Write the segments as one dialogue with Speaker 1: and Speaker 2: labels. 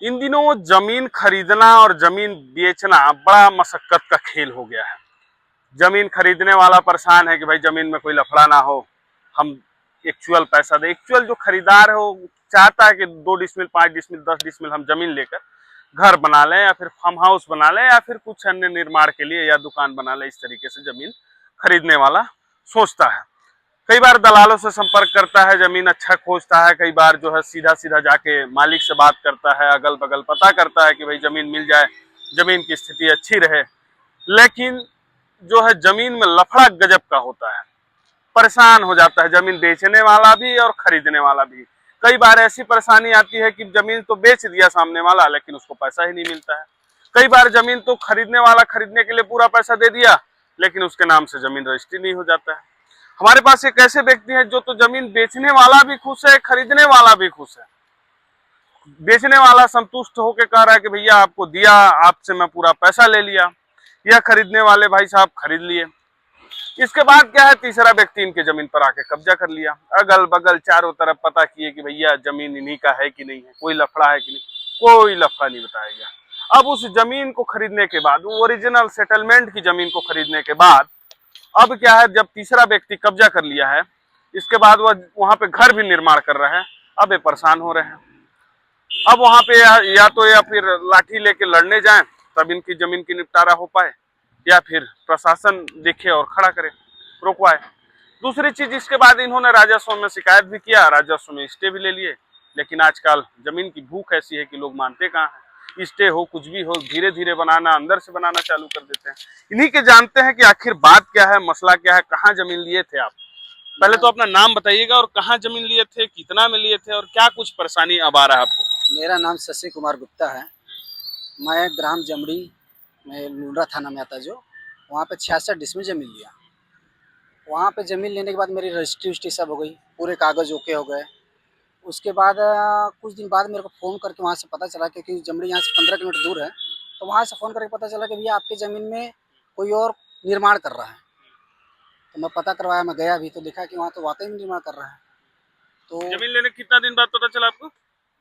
Speaker 1: इन दिनों जमीन खरीदना और जमीन बेचना बड़ा मशक्कत का खेल हो गया है। जमीन खरीदने वाला परेशान है कि भाई जमीन में कोई लफड़ा ना हो, हम एक्चुअल पैसा दे। एक्चुअल जो खरीदार है वो चाहता है कि 2 डिसमिल 5 डिसमिल 10 डिसमिल हम जमीन लेकर घर बना लें या फिर फार्म हाउस बना लें या फिर कुछ अन्य निर्माण के लिए या दुकान बना लें। इस तरीके से जमीन खरीदने वाला सोचता है। कई बार दलालों से संपर्क करता है, जमीन अच्छा खोजता है। कई बार जो है सीधा सीधा जाके मालिक से बात करता है, अगल बगल पता करता है कि भाई जमीन मिल जाए, जमीन की स्थिति अच्छी रहे। लेकिन जो है जमीन में लफड़ा गजब का होता है, परेशान हो जाता है जमीन बेचने वाला भी और खरीदने वाला भी। कई बार ऐसी परेशानी आती है कि जमीन तो बेच दिया सामने वाला लेकिन उसको पैसा ही नहीं मिलता है। कई बार जमीन तो खरीदने वाला खरीदने के लिए पूरा पैसा दे दिया लेकिन उसके नाम से जमीन रजिस्ट्री नहीं हो जाता है। हमारे पास एक ऐसे व्यक्ति है जो तो जमीन बेचने वाला भी खुश है, खरीदने वाला भी खुश है। बेचने वाला संतुष्ट होकर कह रहा है कि भैया आपको दिया, आपसे मैं पूरा पैसा ले लिया। यह खरीदने वाले भाई साहब खरीद लिए। इसके बाद क्या है, तीसरा व्यक्ति इनके जमीन पर आके कब्जा कर लिया। अगल बगल चारों तरफ पता किए कि भैया जमीन इन्हीं का है कि नहीं है, कोई लफड़ा है कि नहीं, कोई लफड़ा नहीं बताया गया। अब उस जमीन को खरीदने के बाद, ओरिजिनल सेटलमेंट की जमीन को खरीदने के बाद अब क्या है, जब तीसरा व्यक्ति कब्जा कर लिया है, इसके बाद वह वहां पे घर भी निर्माण कर रहे हैं। अब ये परेशान हो रहे हैं। अब वहां पे या तो या फिर लाठी लेके लड़ने जाएं तब इनकी जमीन की निपटारा हो पाए, या फिर प्रशासन देखे और खड़ा करे, रोकवाए। दूसरी चीज, इसके बाद इन्होंने राजस्व में शिकायत भी किया, राजस्व में स्टे भी ले लिए। लेकिन आजकल जमीन की भूख ऐसी है कि लोग मानते कहाँ हैं। स्टे हो कुछ भी हो, धीरे धीरे बनाना, अंदर से बनाना चालू कर देते हैं। इन्हीं के जानते हैं कि आखिर बात क्या है, मसला क्या है, कहाँ जमीन लिए थे आप। पहले तो अपना नाम बताइएगा और कहाँ जमीन लिए थे, कितना में लिए थे और क्या कुछ परेशानी अब आ रहा है आपको।
Speaker 2: मेरा नाम शशि कुमार गुप्ता है। मैं ग्राम जमड़ी में लुंड्रा थाना में आता जो, वहाँ पे 66 डिसमिल ज़मीन लिया। वहाँ पे ज़मीन लेने के बाद मेरी रजिस्ट्री वस्ट्री सब हो गई, पूरे कागज़ ओके हो गए। उसके बाद कुछ दिन बाद मेरे को फ़ोन करके वहाँ से पता चला, क्योंकि जमड़ी यहाँ से 15 किलोमीटर दूर है, तो वहाँ से फ़ोन करके पता चला कि भैया आपकी ज़मीन में कोई और निर्माण कर रहा है। तो मैं पता करवाया, मैं गया भी तो देखा कि वहाँ तो वाकई में निर्माण कर रहा है। तो
Speaker 1: जमीन लेने कितना दिन बाद पता चला आपको।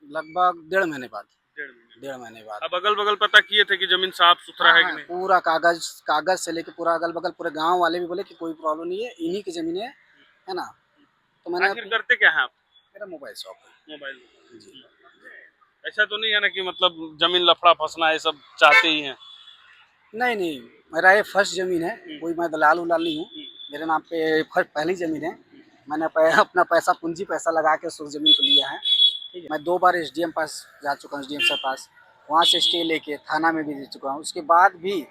Speaker 2: लगभग 1.5 महीने बाद।
Speaker 1: 1.5 महीने।
Speaker 2: 1.5 महीने बाद
Speaker 1: अब अगल बगल पता किए थे कि जमीन साफ सुथरा है कि नहीं।
Speaker 2: पूरा कागज से लेके पूरा अगल बगल पूरे गांव वाले भी बोले कि कोई प्रॉब्लम नहीं है, इन्हीं की जमीन है ना। तो मैंने
Speaker 1: आखिर करते क्या है आप।
Speaker 2: मेरा मोबाइल शॉप है।
Speaker 1: मोबाइल।
Speaker 2: जी।
Speaker 1: ऐसा तो नहीं है ना कि मतलब जमीन लफड़ा फंसना है, सब चाहते ही हैं।
Speaker 2: नहीं नहीं, मेरा ये फर्स्ट ज़मीन है, कोई मैं दलाल उलाल नहीं हूँ। मेरे नाम पे फर्स्ट पहली ज़मीन है। मैंने अपना पैसा पूंजी पैसा लगा के उस ज़मीन को लिया है। ठीक है। मैं 2 बार एसडीएम पास जा चुका हूँ, एसडीएम साहब पास, वहाँ से स्टे लेके थाना में भी दे चुका हूँ। उसके बाद भी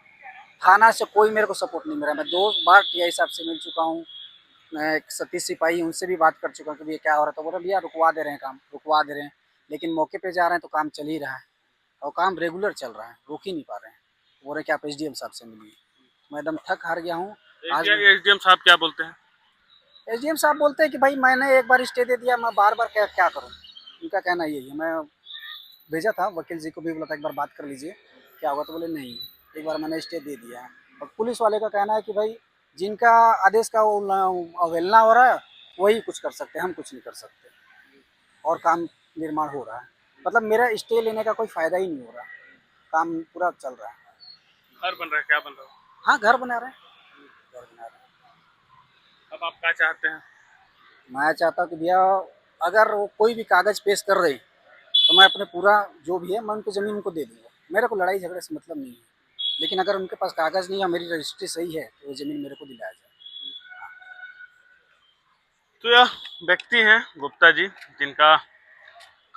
Speaker 2: थाना से कोई मेरे को सपोर्ट नहीं मिला। मैं 2 बार टीआई साहब से मिल चुका हूँ। मैं एक सतीश सिपाही, उनसे भी बात कर चुका हूँ कि भैया क्या हो रहा है। तो बोल रहे भैया रुकवा दे रहे हैं, काम रुकवा दे रहे हैं। लेकिन मौके पे जा रहे हैं तो काम चल ही रहा है, और काम रेगुलर चल रहा है, रोक ही नहीं पा रहे हैं। बोल रहे कि आप एसडीएम साहब से मिलिए। मैं एकदम थक हार गया हूँ। आज
Speaker 1: एसडीएम साहब क्या बोलते हैं।
Speaker 2: एसडीएम साहब बोलते हैं कि भाई मैंने एक बार स्टे दे दिया, मैं बार बार क्या क्या करूँ। उनका कहना यही है। मैं भेजा था वकील जी को भी, बोला था एक बार बात कर लीजिए क्या होगा, तो बोले नहीं, एक बार मैंने स्टे दे दिया है। और पुलिस वाले का कहना है कि भाई जिनका आदेश का वो अवहेलना हो रहा है वही कुछ कर सकते हैं, हम कुछ नहीं कर सकते। और काम निर्माण हो रहा है, मतलब मेरा स्टे लेने का कोई फ़ायदा ही नहीं हो रहा, काम पूरा चल रहा है।
Speaker 1: घर बन रहा है, क्या बन रहा है।
Speaker 2: हाँ, घर बना रहे हैं, घर बना रहे हैं।
Speaker 1: अब आप क्या चाहते हैं।
Speaker 2: मैं चाहता हूँ कि भैया अगर वो कोई भी कागज़ पेश कर रहे तो मैं अपने पूरा जो भी है मैं उनको ज़मीन उनको दे दूँगा। मेरे को लड़ाई झगड़े से मतलब नहीं है, लेकिन अगर उनके पास कागज़ नहीं है, मेरी रजिस्ट्री सही है, तो वो ज़मीन मेरे को दिलाया जाए।
Speaker 1: तो यह व्यक्ति हैं गुप्ता जी, जिनका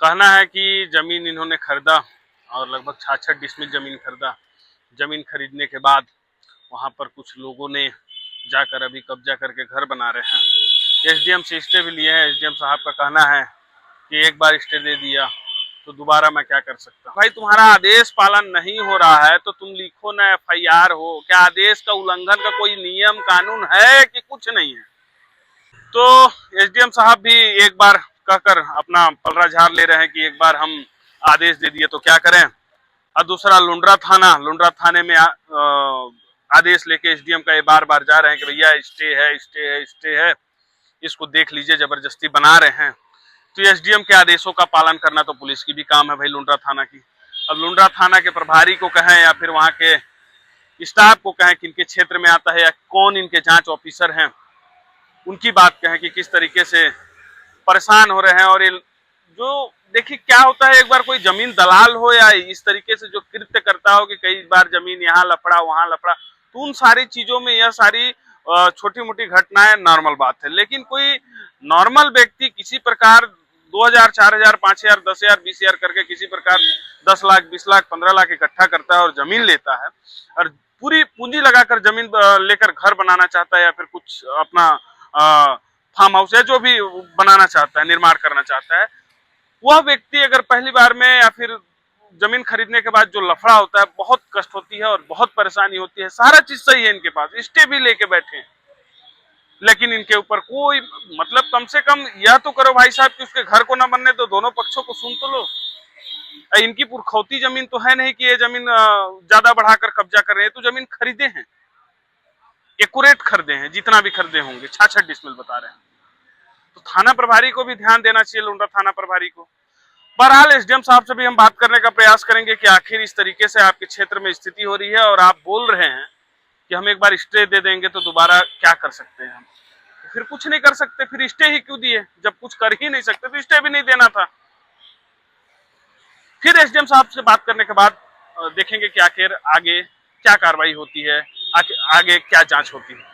Speaker 1: कहना है कि जमीन इन्होंने खरीदा और लगभग 66 डिसमिल जमीन खरीदा। जमीन खरीदने के बाद वहां पर कुछ लोगों ने जाकर अभी कब्जा करके घर बना रहे हैं। एसडीएम से स्टे भी लिए हैं। एसडीएम साहब का कहना है कि एक बार स्टे दे दिया तो दोबारा मैं क्या कर सकता हूँ। भाई तुम्हारा आदेश पालन नहीं हो रहा है तो तुम लिखो ना एफआईआर हो। क्या आदेश का उल्लंघन का कोई नियम कानून है कि कुछ नहीं है। तो एसडीएम साहब भी एक बार कहकर अपना पलड़ा झाड़ ले रहे हैं कि एक बार हम आदेश दे दिए तो क्या करें। और दूसरा लुंड्रा थाने में आदेश लेके एसडीएम का ये बार बार जा रहे हैं कि भैया स्टे है, स्टे है, स्टे है, इसको देख लीजिए, जबरदस्ती बना रहे हैं। तो एसडीएम के आदेशों का पालन करना तो पुलिस की भी काम है भाई, लुंड्रा थाना की। अब लुंड्रा थाना के प्रभारी को कहें या फिर वहां के स्टाफ को कहें कि इनके क्षेत्र में आता है, या कौन इनके जांच ऑफिसर हैं, उनकी बात कहें कि किस तरीके से परेशान हो रहे हैं। और ये जो देखिए क्या होता है, एक बार कोई जमीन दलाल हो या इस तरीके से जो कृत्य करता हो कि कई बार जमीन यहाँ लफड़ा वहां लफड़ा, तो उन सारी चीजों में यह सारी छोटी मोटी घटनाएं नॉर्मल बात है। लेकिन कोई नॉर्मल व्यक्ति किसी प्रकार 2000, 4000, 5000, 10,000, 20,000 करके किसी प्रकार 10 लाख, 20 लाख, 15 लाख इकट्ठा करता है और जमीन लेता है और पूरी पूंजी लगाकर जमीन लेकर घर बनाना चाहता है, या फिर कुछ अपना फार्म हाउस या जो भी बनाना चाहता है, निर्माण करना चाहता है, वह व्यक्ति अगर पहली बार में या फिर जमीन खरीदने के बाद जो लफड़ा होता है, बहुत कष्ट होती है और बहुत परेशानी होती है। सारा चीज सही है इनके पास, स्टे भी लेके बैठे हैं, लेकिन इनके ऊपर कोई मतलब कम से कम यह तो करो भाई साहब कि उसके घर को ना बनने दो, दोनों पक्षों को सुन तो लो। इनकी पुरखौती जमीन तो है नहीं कि ये जमीन ज्यादा बढ़ाकर कब्जा कर रहे हैं, तो जमीन खरीदे हैं, एक्यूरेट खरीदे हैं, जितना भी खरीदे होंगे 66 डिसमिल बता रहे हैं। तो थाना प्रभारी को भी ध्यान देना चाहिए, लुंड्रा थाना प्रभारी को। बहरहाल एसडीएम साहब से भी हम बात करने का प्रयास करेंगे कि आखिर इस तरीके से आपके क्षेत्र में स्थिति हो रही है और आप बोल रहे हैं कि हम एक बार स्टे दे देंगे तो दोबारा क्या कर सकते हैं हम? तो फिर कुछ नहीं कर सकते, फिर स्टे ही क्यों दिए? जब कुछ कर ही नहीं सकते तो स्टे भी नहीं देना था। फिर एसडीएम साहब से बात करने के बाद देखेंगे कि आखिर आगे क्या कार्रवाई होती है, आगे क्या जांच होती है।